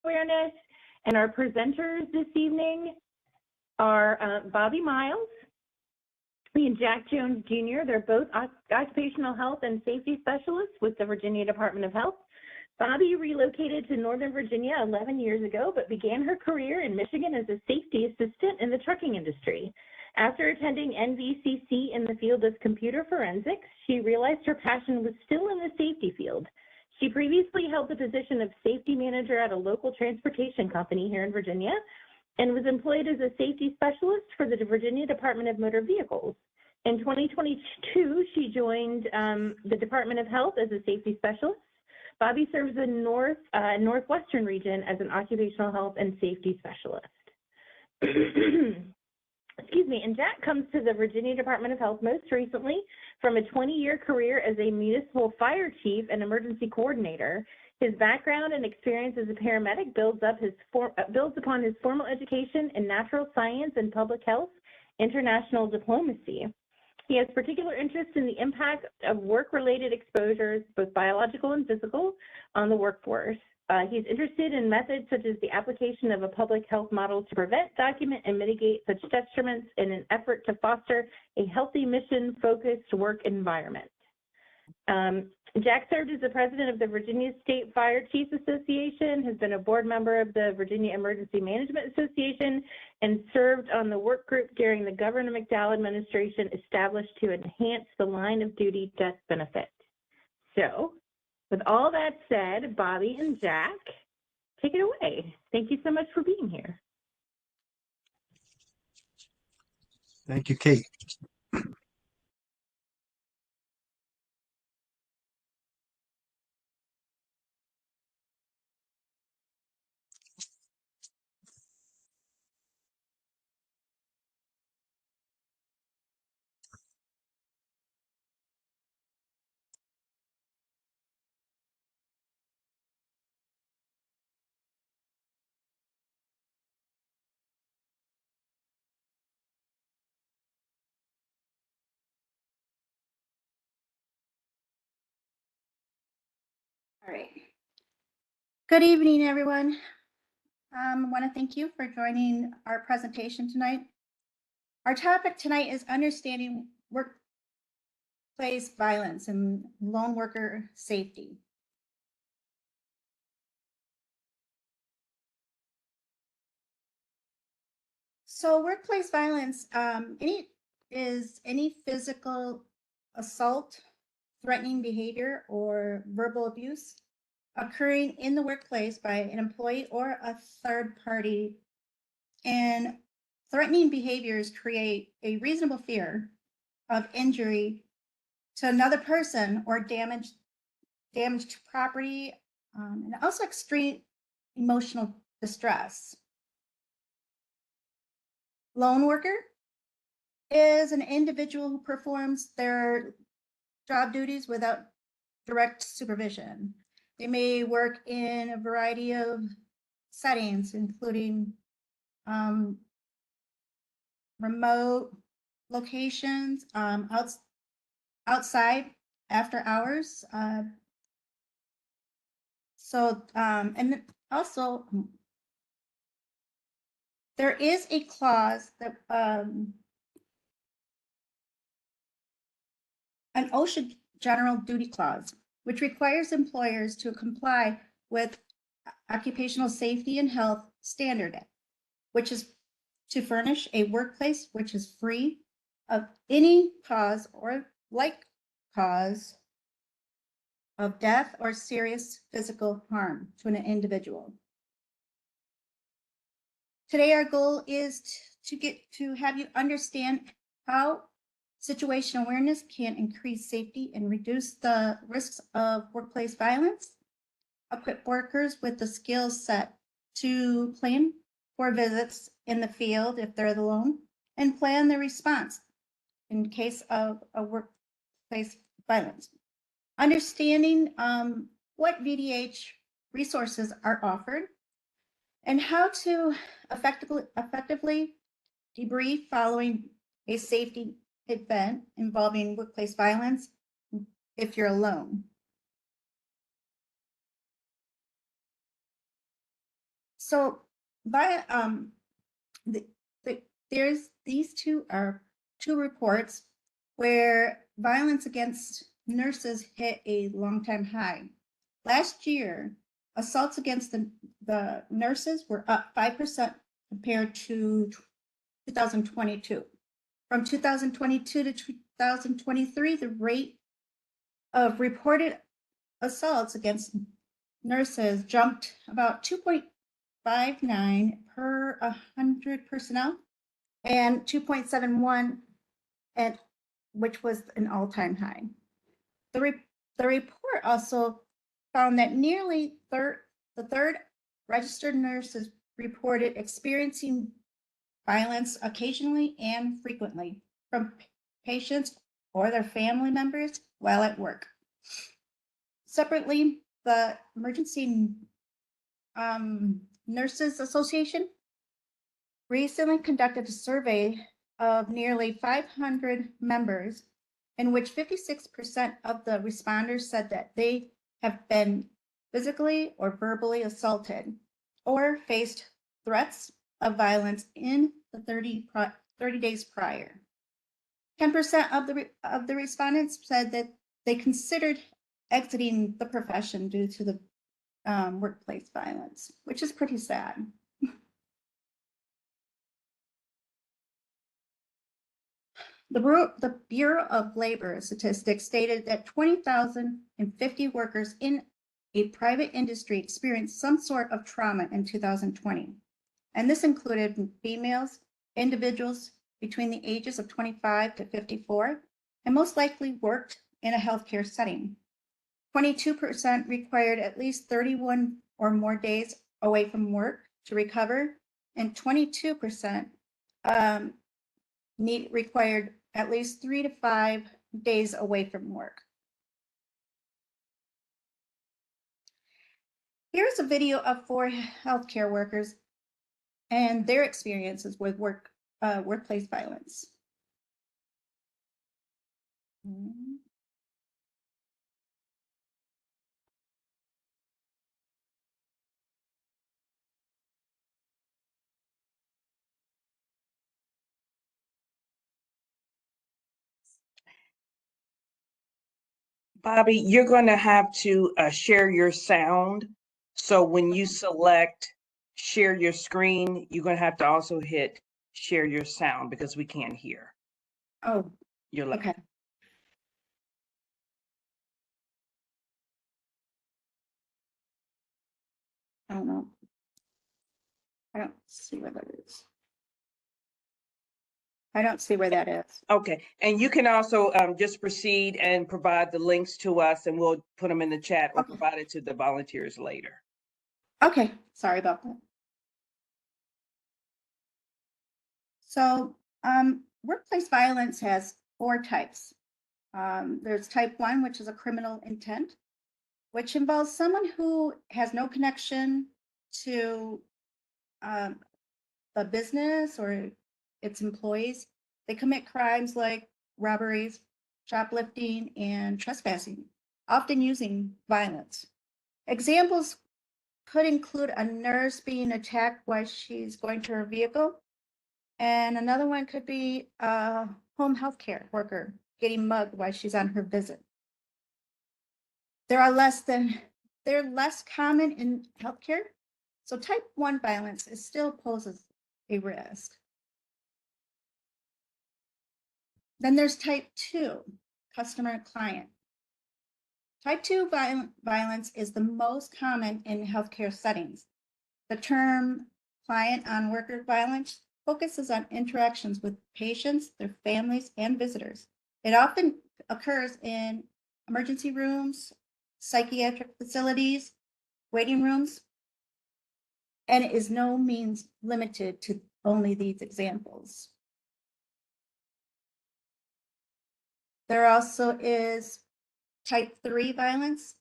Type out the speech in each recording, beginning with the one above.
awareness. And our presenters this evening are Bobby Miles and Jack Jones Jr. They're both occupational health and safety specialists with the Virginia Department of Health. Bobby relocated to Northern Virginia 11 years ago, but began her career in Michigan as a safety assistant in the trucking industry. After attending NVCC in the field of computer forensics, she realized her passion was still in the safety field. She previously held the position of safety manager at a local transportation company here in Virginia and was employed as a safety specialist for the Virginia Department of Motor Vehicles. In 2022, she joined the Department of Health as a safety specialist. Bobby serves the Northwestern region as an occupational health and safety specialist. Excuse me, and Jack comes to the Virginia Department of Health most recently from a 20-year career as a municipal fire chief and emergency coordinator. His background and experience as a paramedic builds upon his formal education in natural science and public health, international diplomacy. He has particular interest in the impact of work-related exposures, both biological and physical, on the workforce. He's interested in methods such as the application of a public health model to prevent, document, and mitigate such detriments in an effort to foster a healthy mission-focused work environment. Jack served as the president of the Virginia State Fire Chiefs Association, has been a board member of the Virginia Emergency Management Association, and served on the work group during the Governor McDowell administration established to enhance the line of duty death benefit. So, with all that said, Bobby and Jack, take it away. Thank you so much for being here. Thank you, Kate. All right. Good evening, everyone. I want to thank you for joining our presentation tonight. Our topic tonight is understanding workplace violence and lone worker safety. So workplace violence is any physical assault, threatening behavior, or verbal abuse occurring in the workplace by an employee or a third party. And threatening behaviors create a reasonable fear of injury to another person or damage to property, and also extreme emotional distress. Lone worker is an individual who performs their job duties without direct supervision. They may work in a variety of settings, including remote locations, outside after hours. And also there is a clause that an OSHA general duty clause, which requires employers to comply with occupational safety and health standard, which is to furnish a workplace which is free of any cause or like cause of death or serious physical harm to an individual. Today, our goal is to have you understand how situational awareness can increase safety and reduce the risks of workplace violence, equip workers with the skill set to plan for visits in the field if they're alone, and plan the response in case of a workplace violence. Understanding what VDH resources are offered and how to effectively debrief following a safety event involving workplace violence if you're alone. So by the, there's these two reports where violence against nurses hit a long-time high. Last year, assaults against the nurses were up 5% compared to 2022. From 2022 to 2023, the rate of reported assaults against nurses jumped about 2.59 per 100 personnel and 2.71, and which was an all-time high. The report also found that nearly the third registered nurses reported experiencing violence occasionally and frequently from patients or their family members while at work. Separately, the Emergency Nurses Association recently conducted a survey of nearly 500 members in which 56% of the responders said that they have been physically or verbally assaulted or faced threats of violence in the 30 days prior. 10% of the respondents said that they considered exiting the profession due to the workplace violence, which is pretty sad. The Bureau of Labor Statistics stated that 20,050 workers in a private industry experienced some sort of trauma in 2020. And this included females, individuals between the ages of 25 to 54, and most likely worked in a healthcare setting. 22% required at least 31 or more days away from work to recover, and 22% required at least 3 to 5 days away from work. Here's a video of 4 healthcare workers and their experiences with workplace violence. Bobby, you're going to have to share your sound. So when you select share your screen, you're going to have to also hit share your sound because we can't hear. Oh, You're okay. I don't know. I don't see where that is. I don't see where that is. Okay, and you can also just proceed and provide the links to us and we'll put them in the chat or provide it to the volunteers later. Okay, sorry about that. So workplace violence has 4 types. There's type 1, which is a criminal intent, which involves someone who has no connection to the business or its employees. They commit crimes like robberies, shoplifting, and trespassing, often using violence. Examples could include a nurse being attacked while she's going to her vehicle, and another one could be a home healthcare worker getting mugged while she's on her visit. They're less common in healthcare, so type 1 violence still poses a risk. Then there's type 2, customer and client. Type 2 violence is the most common in healthcare settings. The term client on worker violence focuses on interactions with patients, their families, and visitors. It often occurs in emergency rooms, psychiatric facilities, waiting rooms, and it is no means limited to only these examples. There also is type 3 violence,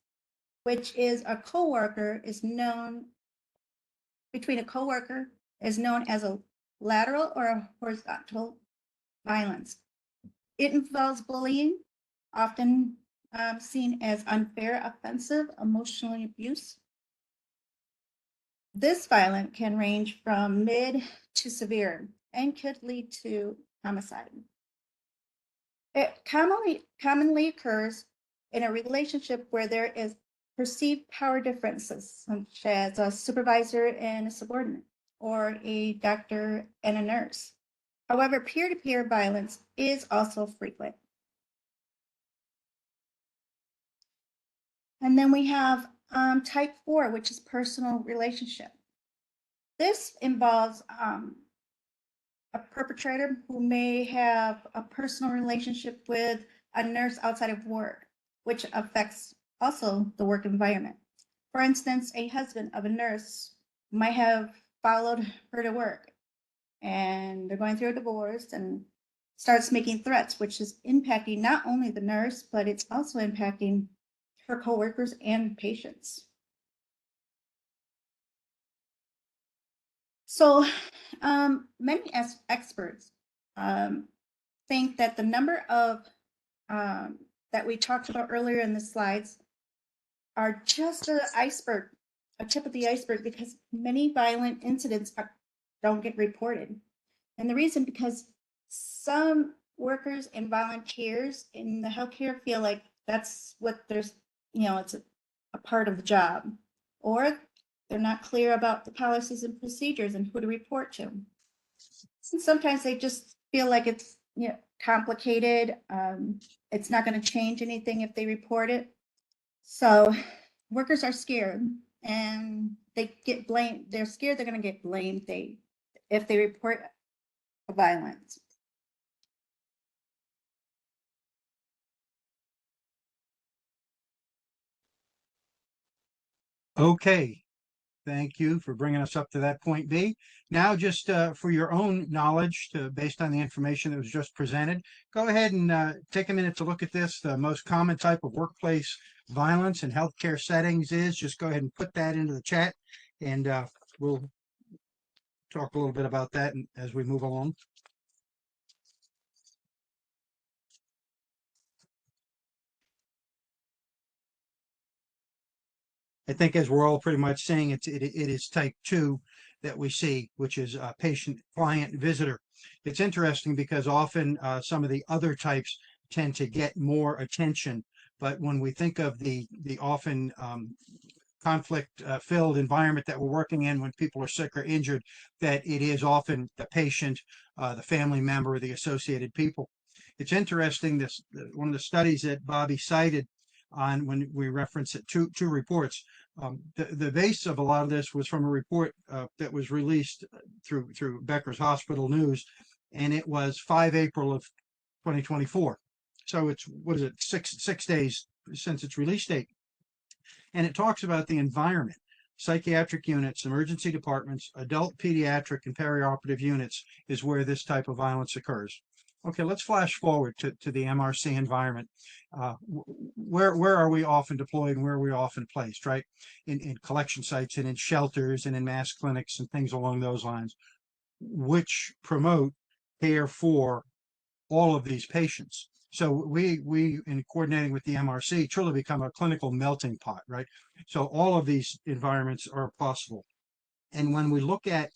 which is a coworker is known between a coworker is known as a lateral or a horizontal violence. It involves bullying, often seen as unfair, offensive, emotional abuse. This violence can range from mid to severe and could lead to homicide. It commonly occurs in a relationship where there is perceived power differences, such as a supervisor and a subordinate, or a doctor and a nurse. However, peer-to-peer violence is also frequent. And then we have type 4, which is personal relationship. This involves a perpetrator who may have a personal relationship with a nurse outside of work, which affects also the work environment. For instance, a husband of a nurse might have followed her to work and they're going through a divorce and starts making threats, which is impacting not only the nurse, but it's also impacting her coworkers and patients. So many experts think that the number of that we talked about earlier in the slides are just an iceberg, a tip of the iceberg, because many violent incidents don't get reported. And the reason, because some workers and volunteers in the healthcare feel like that's what there's, it's a part of the job, or they're not clear about the policies and procedures and who to report to. And sometimes they just feel like it's complicated. It's not going to change anything if they report it. So workers are scared and they get blamed. They're scared they're going to get blamed if they report violence. Okay. Thank you for bringing us up to that point B. Now, just for your own knowledge, based on the information that was just presented, go ahead and take a minute to look at this. The most common type of workplace violence in healthcare settings is, just go ahead and put that into the chat, and we'll talk a little bit about that as we move along. I think as we're all pretty much saying, it is type 2 that we see, which is patient, client, visitor. It's interesting because often some of the other types tend to get more attention, but when we think of the often conflict filled environment that we're working in when people are sick or injured, that it is often the patient, the family member, the associated people. It's interesting, this one of the studies that Bobby cited on when we reference it, two reports. The base of a lot of this was from a report that was released through Becker's Hospital News, and it was 5 April of 2024. So it's, what is it, six days since its release date. And it talks about the environment. Psychiatric units, emergency departments, adult, pediatric, and perioperative units is where this type of violence occurs. Okay, let's flash forward to the MRC environment. Where are we often deployed and where are we often placed, right? In collection sites and in shelters and in mass clinics and things along those lines, which promote care for all of these patients. So we in coordinating with the MRC truly become a clinical melting pot, right? So all of these environments are possible. And when we look at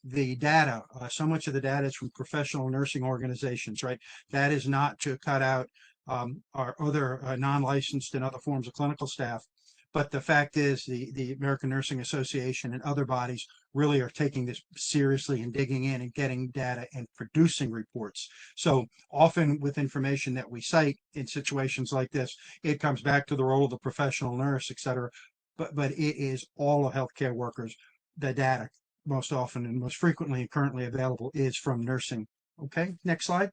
the data, so much of the data is from professional nursing organizations, right? That is not to cut out our other non-licensed and other forms of clinical staff. But the fact is the American Nursing Association and other bodies really are taking this seriously and digging in and getting data and producing reports. So often with information that we cite in situations like this, it comes back to the role of the professional nurse, et cetera. But it is all of healthcare workers. The data most often and most frequently and currently available is from nursing. Okay, next slide.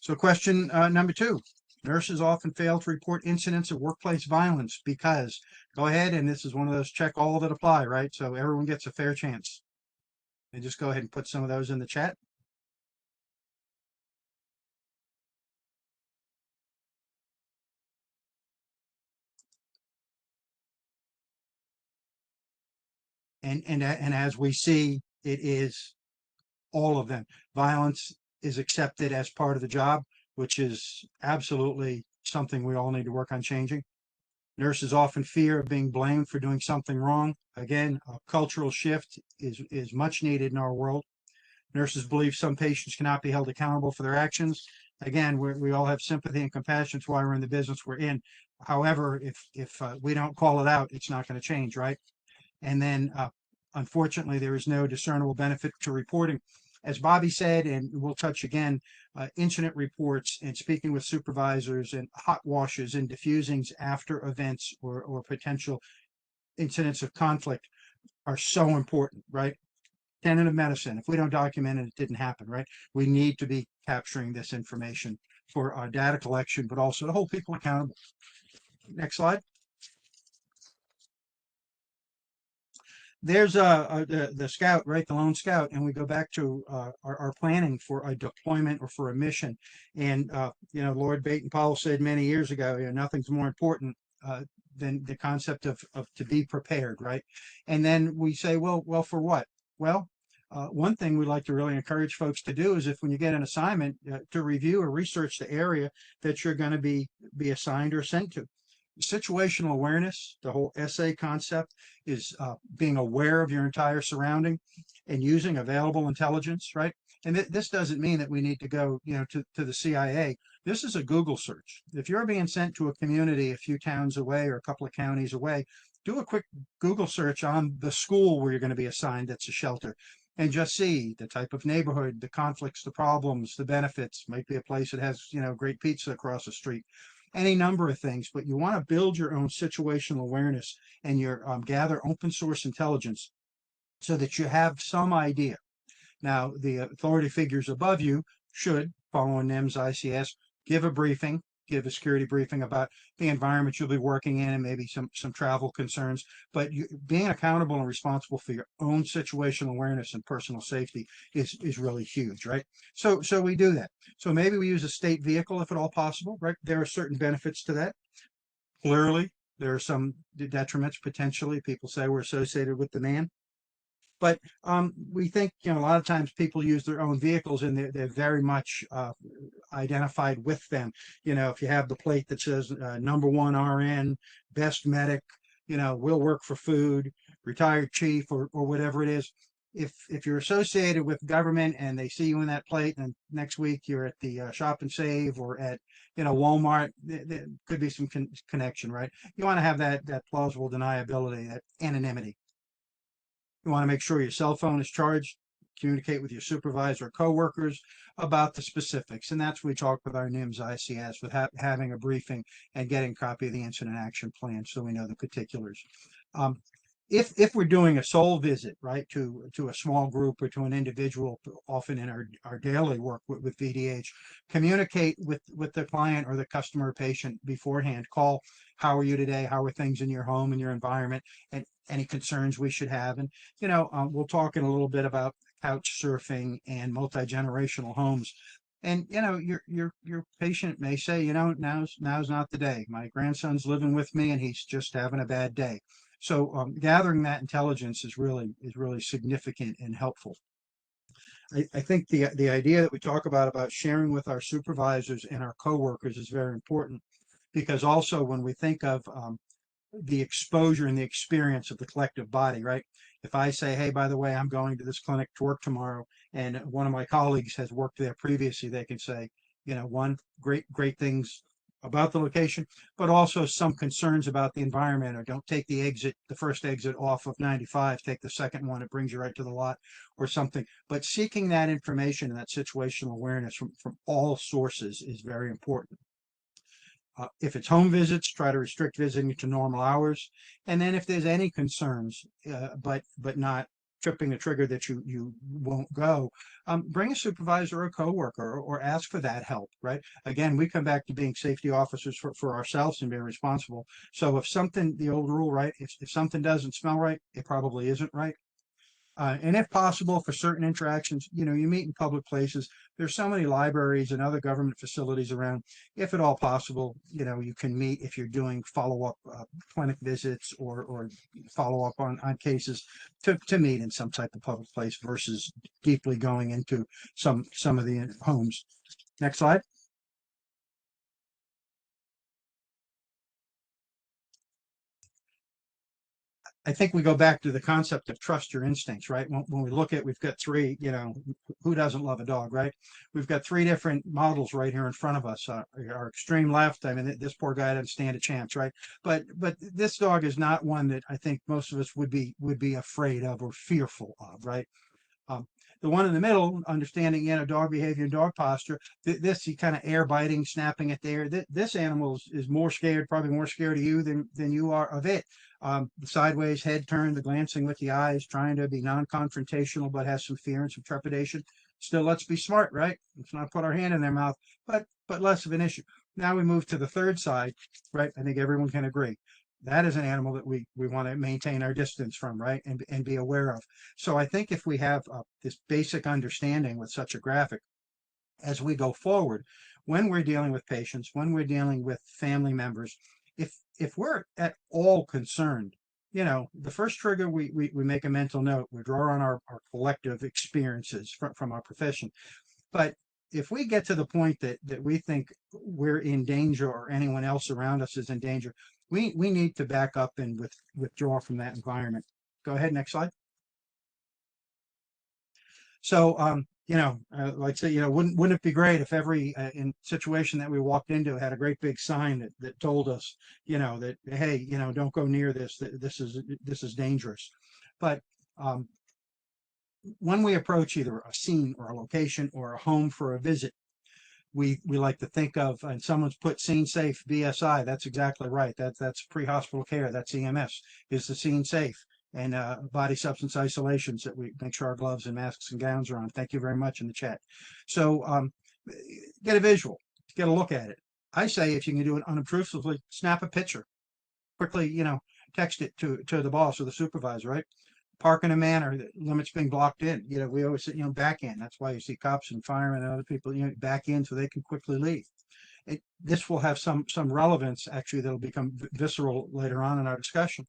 So question number 2. Nurses often fail to report incidents of workplace violence because, go ahead, and this is one of those check all that apply, right? So everyone gets a fair chance. And just go ahead and put some of those in the chat. And as we see, it is all of them. Violence is accepted as part of the job, which is absolutely something we all need to work on changing. Nurses often fear of being blamed for doing something wrong. Again, a cultural shift is much needed in our world. Nurses believe some patients cannot be held accountable for their actions. Again, we all have sympathy and compassion. That's why we're in the business we're in. However, if we don't call it out, it's not going to change, right? And then, unfortunately, there is no discernible benefit to reporting. As Bobby said, and we'll touch again, incident reports and speaking with supervisors and hot washes and diffusings after events or potential incidents of conflict are so important, right? Tenet of medicine. If we don't document it, it didn't happen, right? We need to be capturing this information for our data collection, but also to hold people accountable. Next slide. There's the scout, right? The lone scout, and we go back to our planning for a deployment or for a mission. And Lord Baden-Powell said many years ago, nothing's more important than the concept of to be prepared, right? And then we say, well, for what? Well, one thing we'd like to really encourage folks to do is if when you get an assignment to review or research the area that you're going to be assigned or sent to. Situational awareness, the whole SA concept is being aware of your entire surrounding and using available intelligence, right? And this doesn't mean that we need to go, to the CIA. This is a Google search. If you're being sent to a community a few towns away or a couple of counties away, do a quick Google search on the school where you're going to be assigned that's a shelter and just see the type of neighborhood, the conflicts, the problems, the benefits. Might be a place that has, great pizza across the street. Any number of things, but you want to build your own situational awareness and gather open source intelligence so that you have some idea. Now, the authority figures above you should, following NIMS ICS, give a briefing, give a security briefing about the environment you'll be working in and maybe some travel concerns, but being accountable and responsible for your own situational awareness and personal safety is really huge, right? So we do that. So maybe we use a state vehicle if at all possible, right? There are certain benefits to that. Clearly, there are some detriments potentially. People say we're associated with the man. But we think, a lot of times people use their own vehicles and they're very much identified with them. If you have the plate that says #1 RN, best medic, will work for food, retired chief, or whatever it is. If you're associated with government and they see you in that plate and next week you're at the Shop and Save or at, Walmart, there could be some connection, right? You want to have that plausible deniability, that anonymity. You want to make sure your cell phone is charged, communicate with your supervisor or coworkers about the specifics. And that's what we talk with our NIMS ICS, with having a briefing and getting a copy of the incident action plan so we know the particulars. If we're doing a sole visit, right, to a small group or to an individual, often in our daily work with VDH, communicate with the client or the customer or patient beforehand. Call, how are you today? How are things in your home and your environment? And any concerns we should have. And, we'll talk in a little bit about couch surfing and multi-generational homes. And, your patient may say, now's not the day. My grandson's living with me and he's just having a bad day. So gathering that intelligence is really significant and helpful. I think the idea that we talk about sharing with our supervisors and our coworkers is very important, because also when we think of the exposure and the experience of the collective body, right? If I say, hey, by the way, I'm going to this clinic to work tomorrow, and one of my colleagues has worked there previously, they can say, one, great things about the location, but also some concerns about the environment, or don't take the first exit off of 95, take the second one, it brings you right to the lot or something. But seeking that information and that situational awareness from all sources is very important. If it's home visits, try to restrict visiting to normal hours. And then if there's any concerns, but not tripping a trigger that you won't go, bring a supervisor or a coworker or ask for that help, right? Again, we come back to being safety officers for ourselves and being responsible. So if something, the old rule, right? If something doesn't smell right, it probably isn't right. And if possible, for certain interactions, you meet in public places. There's so many libraries and other government facilities around. If at all possible, you can meet if you're doing follow-up clinic visits or follow-up on cases to meet in some type of public place versus deeply going into some of the homes. Next slide. I think we go back to the concept of trust your instincts, right? When we look at, we've got three, who doesn't love a dog, right? We've got three different models right here in front of us. Our extreme left, I mean, this poor guy doesn't stand a chance, right? But this dog is not one that I think most of us would be afraid of or fearful of, right? Um, the one in the middle, understanding, dog behavior and dog posture, this you kind of air biting, snapping at the air. This animal is more scared, probably more scared of you than you are of it. The sideways head turned, the glancing with the eyes, trying to be non-confrontational, but has some fear and some trepidation. Still, let's be smart, right? Let's not put our hand in their mouth, but less of an issue. Now we move to the third side, right? I think everyone can agree. That is an animal that we want to maintain our distance from, right? And be aware of. So I think if we have this basic understanding with such a graphic, as we go forward, when we're dealing with patients, when we're dealing with family members, if we're at all concerned, the first trigger, we make a mental note, we draw on our collective experiences from our profession. But if we get to the point that we think we're in danger or anyone else around us is in danger, we need to back up and withdraw from that environment. Go ahead, next slide. So, like I say, wouldn't it be great if every in situation that we walked into had a great big sign that told us, that, hey, don't go near this. This is dangerous. But when we approach either a scene or a location or a home for a visit, we like to think of, and someone's put scene safe BSI. That's exactly right. That's pre-hospital care. That's EMS. Is the scene safe? And body substance isolations, that we make sure our gloves and masks and gowns are on. Thank you very much in the chat. So get a visual, get a look at it. I say, if you can do it unobtrusively, snap a picture. Quickly, text it to the boss or the supervisor, right? Park in a manner that limits being blocked in. We always say, back in. That's why you see cops and firemen and other people, back in so they can quickly leave. This will have some relevance, actually, that'll become visceral later on in our discussion.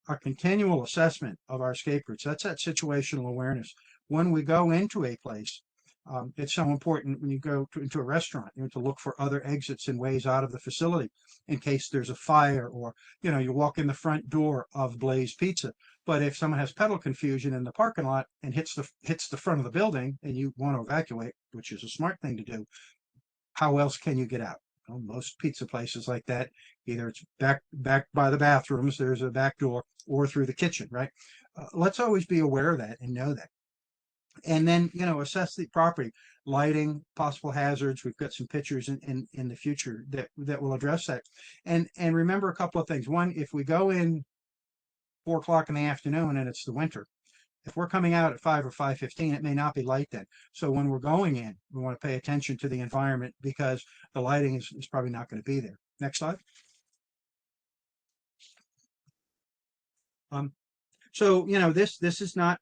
Our continual assessment of our escape routes, that's that situational awareness. When we go into a place, it's so important when you go into a restaurant, to look for other exits and ways out of the facility in case there's a fire, or, you walk in the front door of Blaze Pizza. But if someone has pedal confusion in the parking lot and hits the front of the building and you want to evacuate, which is a smart thing to do, how else can you get out? Well, most pizza places like that, either it's back by the bathrooms, there's a back door, or through the kitchen, right? Let's always be aware of that and know that. And then, assess the property, lighting, possible hazards. We've got some pictures in the future that will address that. And remember a couple of things. One, if we go in 4 o'clock in the afternoon and it's the winter, if we're coming out at 5 or 5:15, it may not be light then. So when we're going in, we want to pay attention to the environment, because the lighting is probably not going to be there. Next slide. So, this is not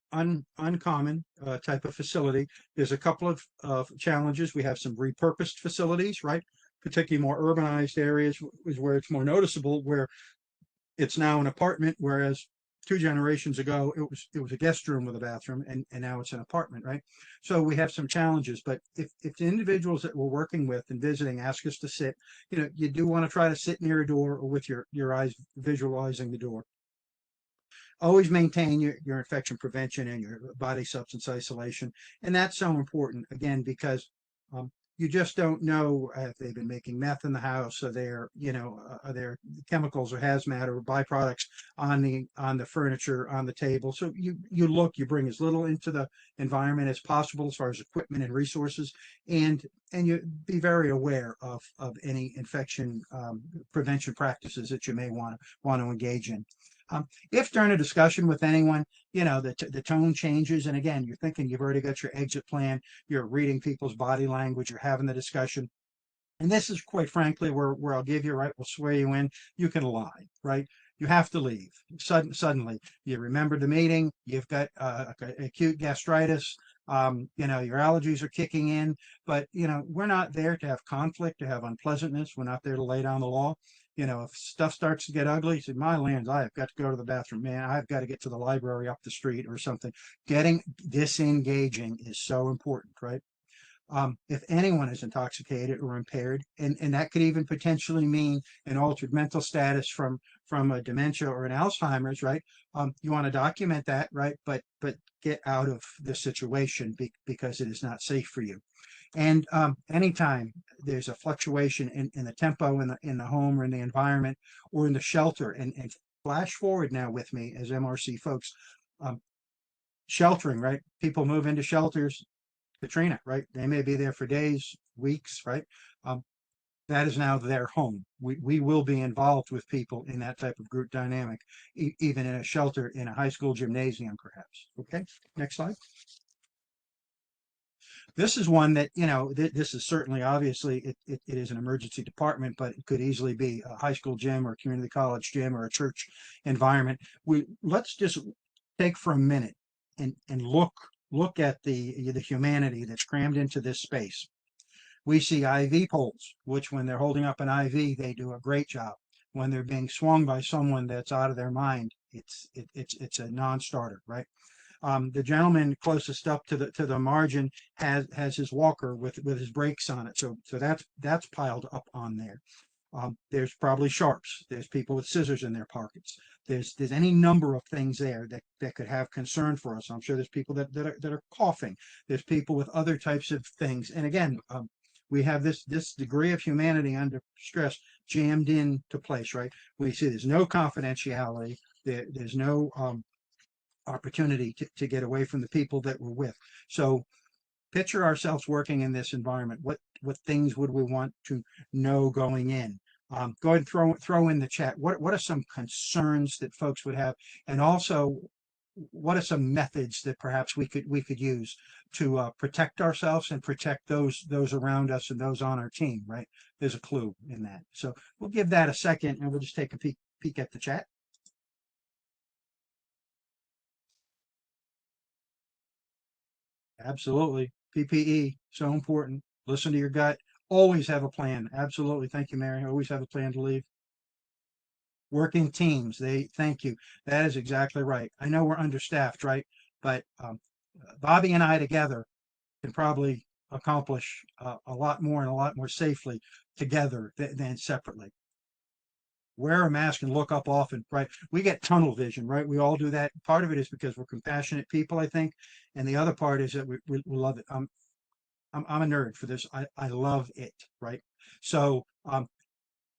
uncommon type of facility. There's a couple of challenges. We have some repurposed facilities, right? Particularly more urbanized areas is where it's more noticeable, where it's now an apartment, whereas 2 generations ago it was a guest room with a bathroom, and now it's an apartment, right? So we have some challenges. But if the individuals that we're working with and visiting ask us to sit, you do want to try to sit near a door or with your eyes visualizing the door. Always maintain your infection prevention and your body substance isolation. And that's so important, again, because you just don't know if they've been making meth in the house, or are there chemicals or hazmat or byproducts on the furniture, on the table. So you bring as little into the environment as possible as far as equipment and resources, and you be very aware of any infection prevention practices that you may want to engage in. If during a discussion with anyone, the tone changes, and again, you're thinking you've already got your exit plan, you're reading people's body language, you're having the discussion. And this is, quite frankly, where I'll give you, right, we'll swear you in, you can lie, right? You have to leave. Suddenly, you remember the meeting, you've got acute gastritis, your allergies are kicking in, but, we're not there to have conflict, to have unpleasantness. We're not there to lay down the law. If stuff starts to get ugly, say, my lands, I have got to go to the bathroom, man, I've got to get to the library up the street or something. Getting disengaging is so important, right? if anyone is intoxicated or impaired, and that could even potentially mean an altered mental status from a dementia or an Alzheimer's, right? You want to document that, right? But get out of the situation because it is not safe for you. And anytime there's a fluctuation in the tempo in the home or in the environment or in the shelter, and flash forward now with me as MRC folks, sheltering, right? People move into shelters, Katrina, right? They may be there for days, weeks, right? That is now their home. We will be involved with people in that type of group dynamic, even in a shelter, in a high school gymnasium, perhaps. Okay, next slide. This is one that, you know, this is certainly, obviously, it is an emergency department, but it could easily be a high school gym or a community college gym or a church environment. Let's just take for a minute and look at the humanity that's crammed into this space. We see IV poles, which when they're holding up an IV, they do a great job. When they're being swung by someone that's out of their mind, it's a non-starter, right? The gentleman closest up to the margin has his walker with his brakes on it, so that's piled up on there. There's probably sharps. There's people with scissors in their pockets. There's any number of things there that could have concern for us. I'm sure there's people that are coughing. There's people with other types of things. And again, we have this degree of humanity under stress jammed into place, right? We see there's no confidentiality. There's no opportunity to get away from the people that we're with. So picture ourselves working in this environment. What things would we want to know going in? Go ahead and throw in the chat. What are some concerns that folks would have, and also what are some methods that perhaps we could use to protect ourselves and protect those around us and those on our team? Right? There's a clue in that. So we'll give that a second, and we'll just take a peek at the chat. Absolutely. PPE, so important. Listen to your gut. Always have a plan. Absolutely. Thank you, Mary. Always have a plan to leave. Working teams. Thank you. That is exactly right. I know we're understaffed, right? But Bobby and I together can probably accomplish a lot more and a lot more safely together than separately. Wear a mask and look up often, right? We get tunnel vision, right? We all do that. Part of it is because we're compassionate people, I think. And the other part is that we love it. I'm a nerd for this. I love it, right? So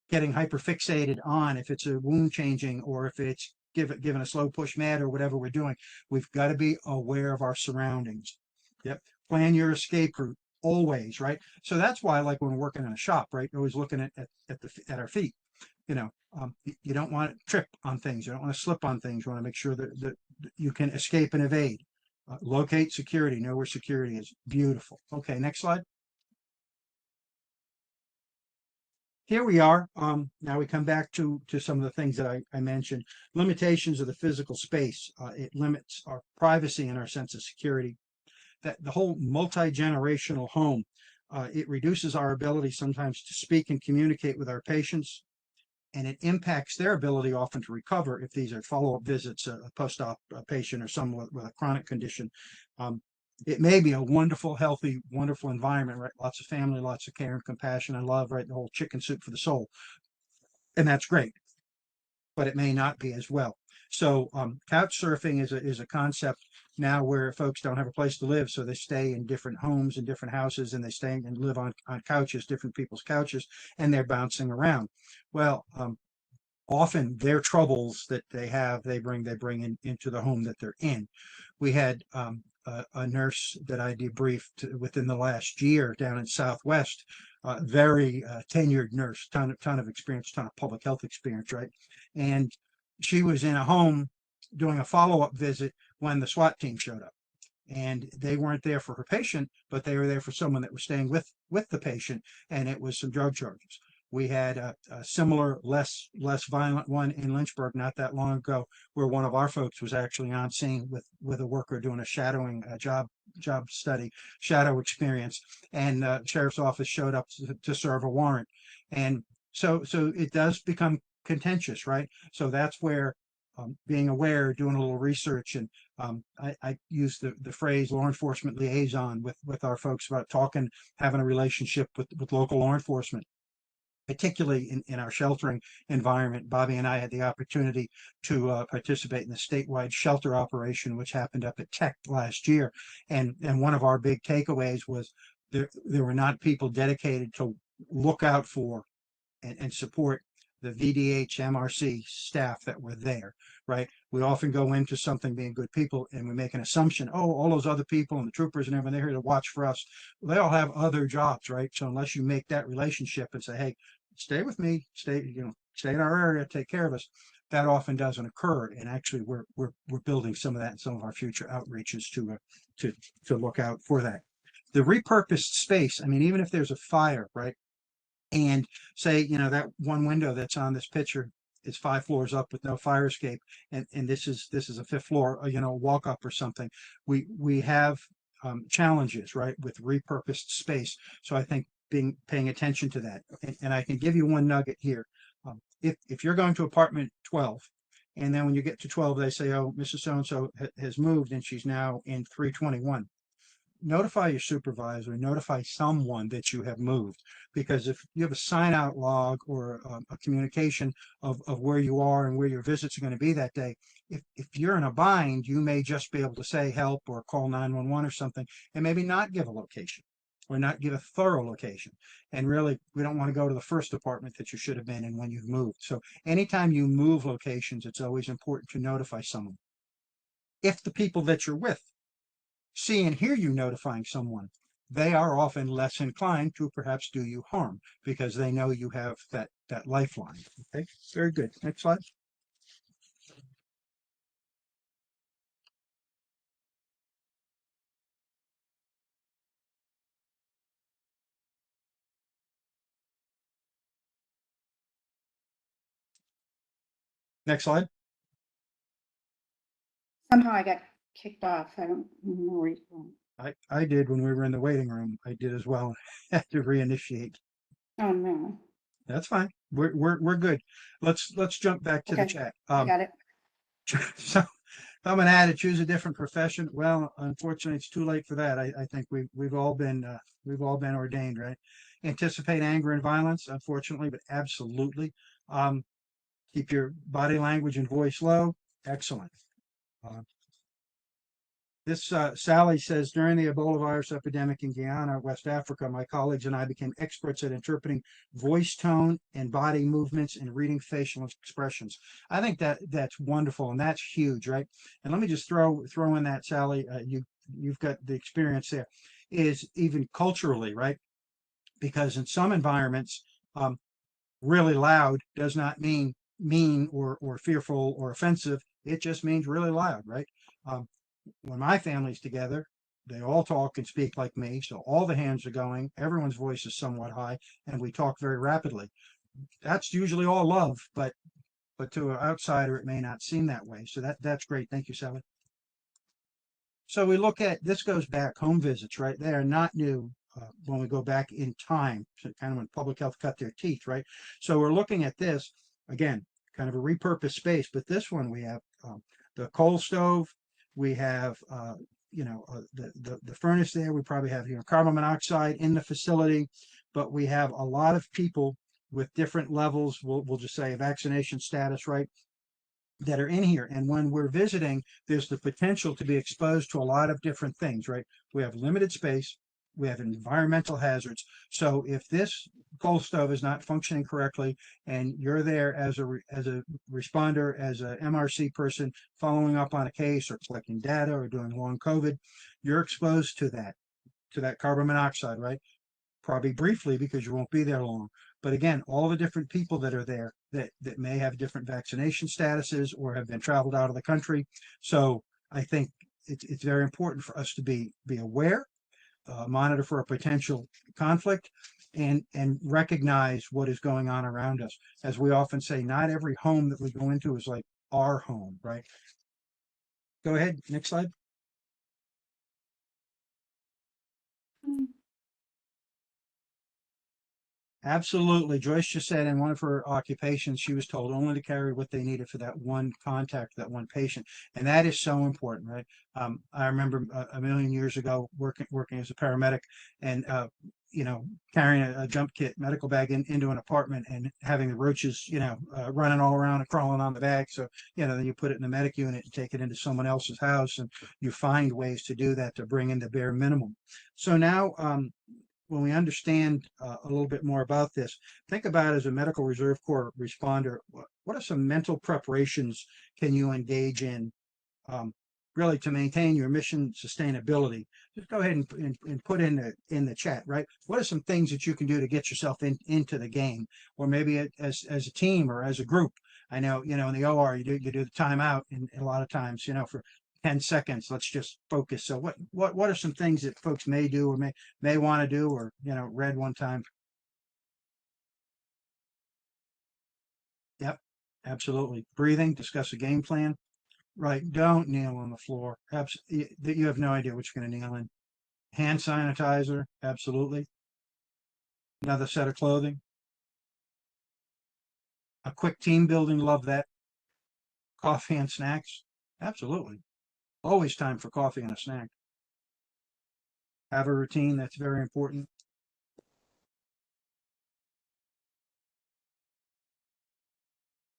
getting hyperfixated on if it's a wound changing or if it's given a slow push mat or whatever we're doing, we've got to be aware of our surroundings. Yep. Plan your escape route always, right? So that's why, like when we're working in a shop, right? Always looking at our feet. You know, you don't want to trip on things. You don't want to slip on things. You want to make sure that you can escape and evade. Locate security, know where security is. Beautiful. Okay, next slide. Here we are. Now we come back to some of the things that I mentioned. Limitations of the physical space. It limits our privacy and our sense of security. That the whole multi-generational home, it reduces our ability sometimes to speak and communicate with our patients, and it impacts their ability often to recover if these are follow-up visits, a post-op patient or someone with a chronic condition. It may be a wonderful, healthy, wonderful environment, right? Lots of family, lots of care and compassion and love, right? The whole chicken soup for the soul. And that's great, but it may not be as well. So couch surfing is a concept now where folks don't have a place to live, so they stay in different homes and different houses, and they stay and live on couches, different people's couches, and they're bouncing around. Well, often their troubles that they have, they bring into the home that they're in. We had a nurse that I debriefed within the last year down in Southwest, very tenured nurse, ton of experience, ton of public health experience, right? And she was in a home doing a follow-up visit when the SWAT team showed up. And they weren't there for her patient, but they were there for someone that was staying with the patient, and it was some drug charges. We had a similar, less violent one in Lynchburg not that long ago, where one of our folks was actually on scene with a worker doing a shadowing job study, shadow experience, and sheriff's office showed up to serve a warrant. And so it does become contentious, right? So that's where being aware, doing a little research, and I use the phrase law enforcement liaison with our folks about talking, having a relationship with local law enforcement, particularly in our sheltering environment. Bobby and I had the opportunity to participate in the statewide shelter operation, which happened up at Tech last year. And one of our big takeaways was there were not people dedicated to look out for and support the VDH MRC staff that were there, right? We often go into something being good people and we make an assumption, oh, all those other people and the troopers and everything, they're here to watch for us. Well, they all have other jobs, right? So unless you make that relationship and say, hey, stay with me, stay in our area, take care of us, that often doesn't occur. And actually we're building some of that in some of our future outreaches to look out for that. The repurposed space, I mean, even if there's a fire, right? And say, that one window that's on this picture is 5 floors up with no fire escape, and this is a 5th floor, walk up or something. We have challenges, right, with repurposed space. So I think paying attention to that, and I can give you one nugget here. If you're going to apartment 12, and then when you get to 12, they say, oh, Mrs. So-and-so has moved and she's now in 321. Notify your supervisor, notify someone that you have moved, because if you have a sign out log or a communication of where you are and where your visits are going to be that day, if you're in a bind, you may just be able to say help or call 911 or something, and maybe not give a location or not give a thorough location. And really, we don't want to go to the first apartment that you should have been in when you've moved. So anytime you move locations, it's always important to notify someone. If the people that you're with see and hear you notifying someone, they are often less inclined to perhaps do you harm because they know you have that lifeline. Okay, very good. Next slide. Next slide. Somehow I got kicked off. I don't know where you're going. I did when we were in the waiting room. I did as well. Had to reinitiate. Oh, no. That's fine. We're good. Let's jump back to the Okay, chat. I got it. So I'm an ad to choose a different profession. Well, unfortunately, it's too late for that. I think we've all been ordained, right? Anticipate anger and violence, unfortunately, but absolutely. Keep your body language and voice low. Excellent. This Sally says, during the Ebola virus epidemic in Guyana, West Africa, my colleagues and I became experts at interpreting voice tone and body movements and reading facial expressions. I think that's wonderful, and that's huge, right? And let me just throw in that, Sally, you've got the experience there, is even culturally, right? Because in some environments, really loud does not mean mean or fearful or offensive. It just means really loud, right? When my family's together, they all talk and speak like me. So all the hands are going, everyone's voice is somewhat high, and we talk very rapidly. That's usually all love, but to an outsider, it may not seem that way. So that's great. Thank you, Sally. So we look at, this goes back, home visits, right? They are not new when we go back in time, so kind of when public health cut their teeth, right? So we're looking at this, again, kind of a repurposed space, but this one we have the coal stove, we have the furnace there, we probably have carbon monoxide in the facility, but we have a lot of people with different levels, we'll just say vaccination status, right, that are in here. And when we're visiting, there's the potential to be exposed to a lot of different things, right? We have limited space, we have environmental hazards. So if this coal stove is not functioning correctly and you're there as a responder, as a MRC person following up on a case or collecting data or doing long COVID, you're exposed to that carbon monoxide, right? Probably briefly because you won't be there long. But again, all the different people that are there that may have different vaccination statuses or have been traveled out of the country. So I think it's very important for us to be aware, monitor for a potential conflict, and recognize what is going on around us. As we often say, not every home that we go into is like our home, right? Go ahead, next slide. Absolutely. Joyce just said in one of her occupations, she was told only to carry what they needed for that one contact, that one patient. And that is so important, right? I remember a million years ago working as a paramedic and, you know, carrying a jump kit medical bag into an apartment and having the roaches, running all around and crawling on the bag. So, then you put it in the medic unit and take it into someone else's house, and you find ways to do that to bring in the bare minimum. So now, when we understand a little bit more about this, think about as a medical reserve corps responder, what are some mental preparations can you engage in really to maintain your mission sustainability? Just go ahead and put in the chat, right? What are some things that you can do to get yourself into the game, or maybe as a team or as a group? I know, in the OR, you do the timeout, and a lot of times, for 10 seconds, let's just focus. So what are some things that folks may do or may want to do, or, read one time? Yep, absolutely. Breathing, discuss a game plan. Right. Don't kneel on the floor. You have no idea what you're going to kneel in. Hand sanitizer. Absolutely. Another set of clothing. A quick team building. Love that. Coffee and snacks. Absolutely. Always time for coffee and a snack. Have a routine. That's very important.